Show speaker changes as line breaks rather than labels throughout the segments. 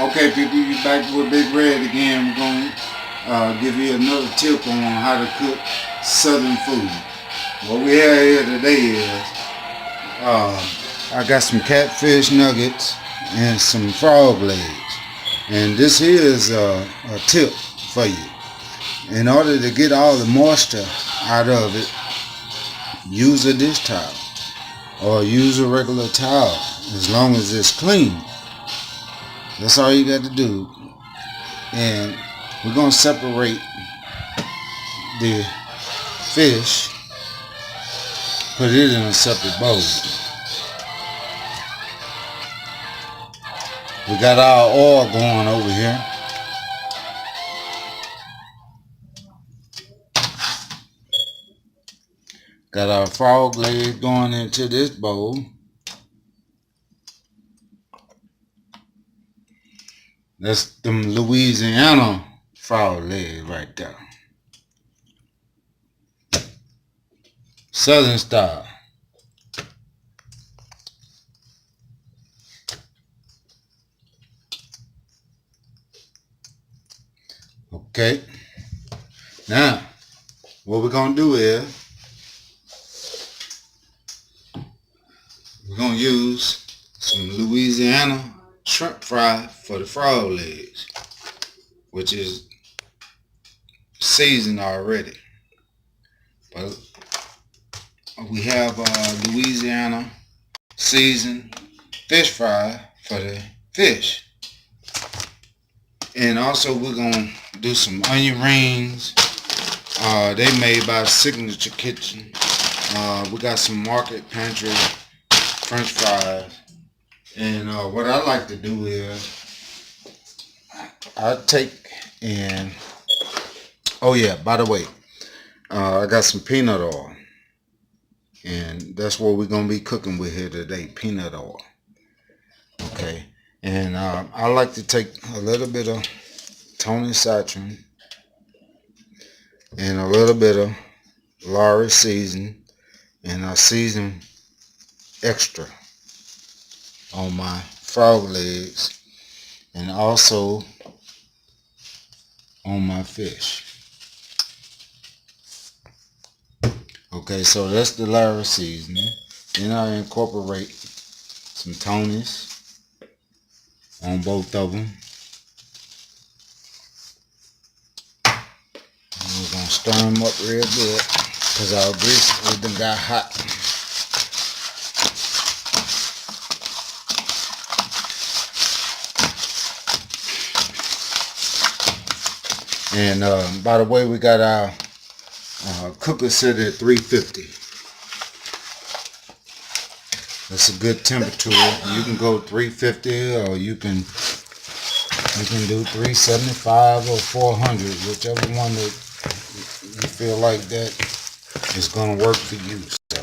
Okay, people, you back with Big Red again. We're going to give you another tip on how to cook Southern food. What we have here today is I got some catfish nuggets and some frog legs. And this here is a tip for you. In order to get all the moisture out of it, use a dish towel or use a regular towel as long as it's clean. That's all you got to do. And we're going to separate the fish, put it in a separate bowl. We got our oil going over here. Got our frog legs going into this bowl. That's them Louisiana frog legs right there. Southern style. Okay. Now, what we're going to do is we're going to use some Louisiana shrimp fry for the frog legs, which is seasoned already. But we have Louisiana seasoned fish fry for the fish. And also we're going to do some onion rings. They made by Signature Kitchen. We got some Market Pantry French fries. And what I like to do is I take and, oh yeah, by the way, I got some peanut oil. And that's what we're going to be cooking with here today, peanut oil. Okay. And I like to take a little bit of Tony Satchel and a little bit of Lawry season, and I season extra on my frog legs and also on my fish. Okay, so that's the Lawry seasoning. Then I incorporate some Tony's on both of them. And we're going to stir them up real good because our grease done got hot. And by the way, we got our cooker set at 350. That's a good temperature. You can go 350 or you can do 375 or 400, whichever one that you feel like that is going to work for you. So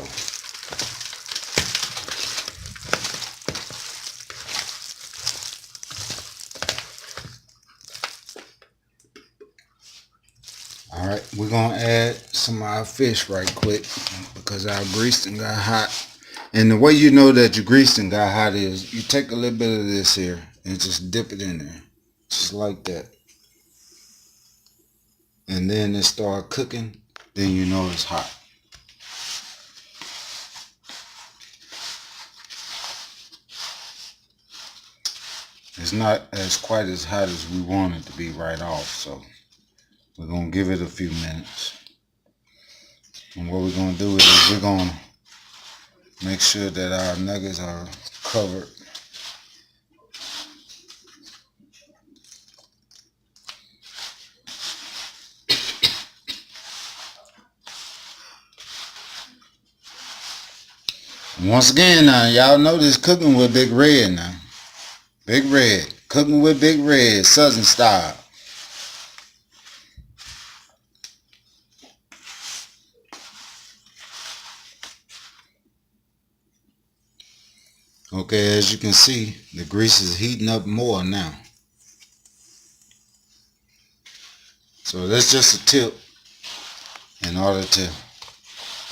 all right, we're going to add some of our fish right quick because our grease done got hot. And the way you know that your grease done got hot is you take a little bit of this here and just dip it in there. Just like that. And then it start cooking, then you know it's hot. It's not as quite as hot as we want it to be right off, so we're going to give it a few minutes. And what we're going to do is we're going to make sure that our nuggets are covered. Once again now, y'all know this cooking with Big Red now. Big Red. Cooking with Big Red, Southern style. Okay, as you can see, the grease is heating up more now. So that's just a tip in order to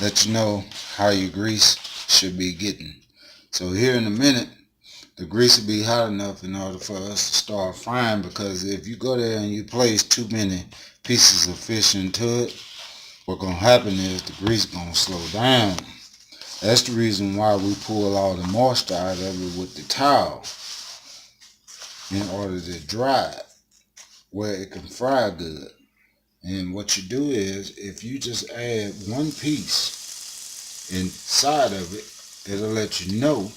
let you know how your grease should be getting. So here in a minute, the grease will be hot enough in order for us to start frying, because if you go there and you place too many pieces of fish into it, what's going to happen is the grease going to slow down. That's the reason why we pull all the moisture out of it with the towel, in order to dry it where it can fry good. And what you do is, if you just add one piece inside of it, it'll let you know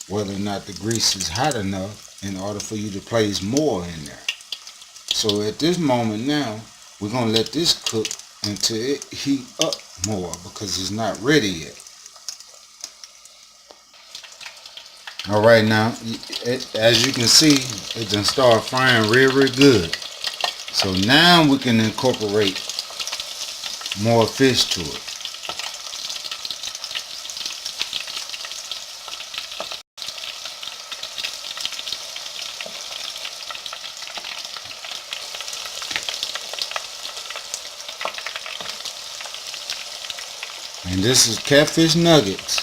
whether or not the grease is hot enough in order for you to place more in there. So at this moment now, we're going to let this cook until it heat up more, because it's not ready yet. All right, now, as you can see, it done start frying real good. So now we can incorporate more fish to it. And this is catfish nuggets.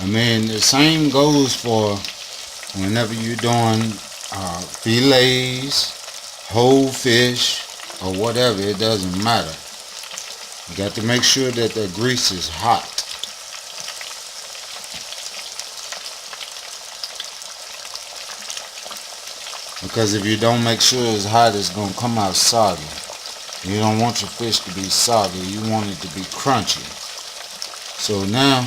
I mean, the same goes for whenever you're doing fillets, whole fish, or whatever. It doesn't matter. You got to make sure that the grease is hot. Because if you don't make sure it's hot, it's going to come out soggy. You don't want your fish to be soggy. You want it to be crunchy. So now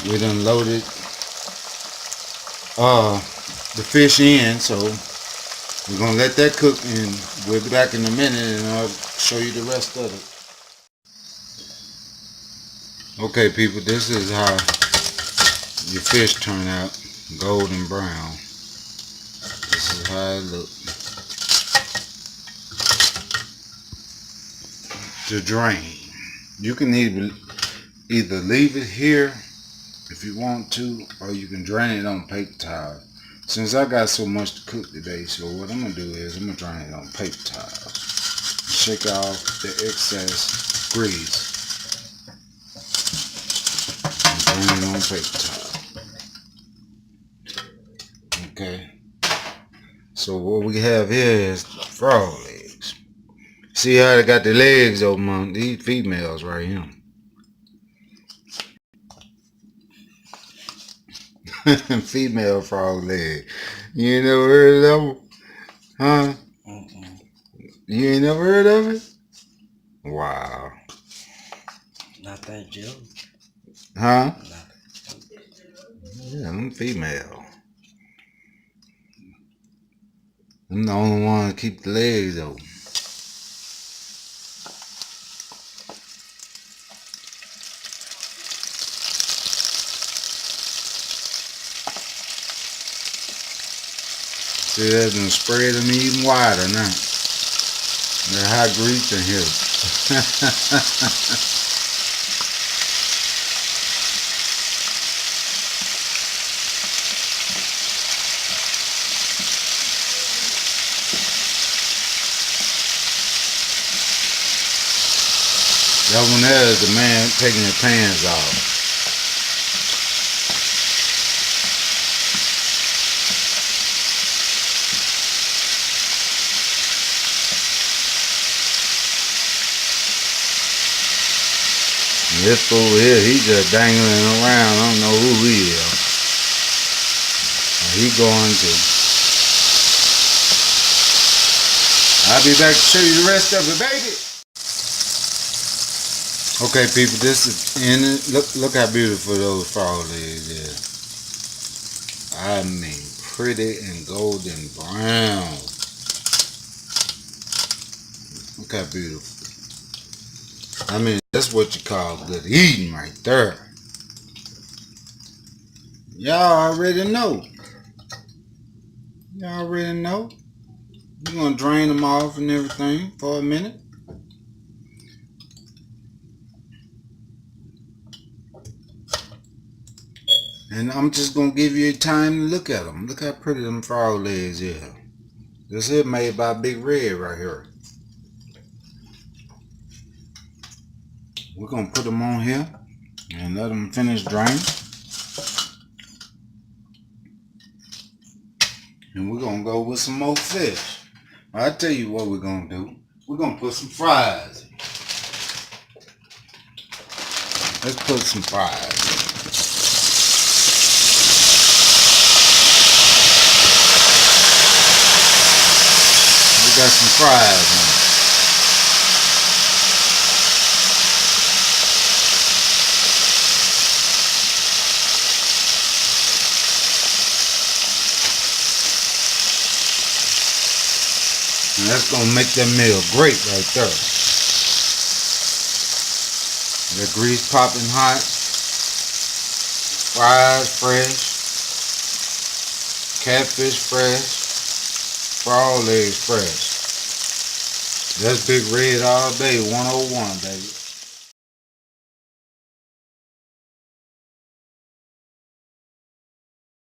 we done loaded the fish in, so we're gonna let that cook, and we'll be back in a minute and I'll show you the rest of it. Okay, people, this is how your fish turn out, golden brown. This is how it looks. To drain, you can either leave it here if you want to, or you can drain it on paper towel. Since I got so much to cook today, so what I'm gonna do is I'm gonna drain it on paper towel. Shake off the excess grease and drain it on paper towel. Okay. So what we have here is frog legs. See how they got the legs open on these females right here. Female frog leg. You ain't never heard of them? Huh? You ain't never heard of it? Wow.
Not that joke.
Huh? Yeah, I'm female. I'm the only one to keep the legs open. See, that's gonna spread them even wider now. They're hot grease in here. That one there is the man taking the pants off. This fool here, he just dangling around. I don't know who he is. He going to. I'll be back to show you the rest of it, baby. Okay, people, this is in it. Look how beautiful those frog legs is. I mean, pretty and golden brown. Look how beautiful. I mean, that's what you call good eating right there. Y'all already know. Y'all already know. You're going to drain them off and everything for a minute. And I'm just going to give you time to look at them. Look how pretty them frog legs is. This is made by Big Red right here. We're going to put them on here and let them finish draining. And we're gonna go with some more fish. I'll tell you what we're gonna do. We're gonna put some fries in. Let's put some fries in. We got some fries in. And that's gonna make that meal great right there. The grease popping hot, fries fresh, catfish fresh, frog legs fresh. That's Big Red all day, 101, baby.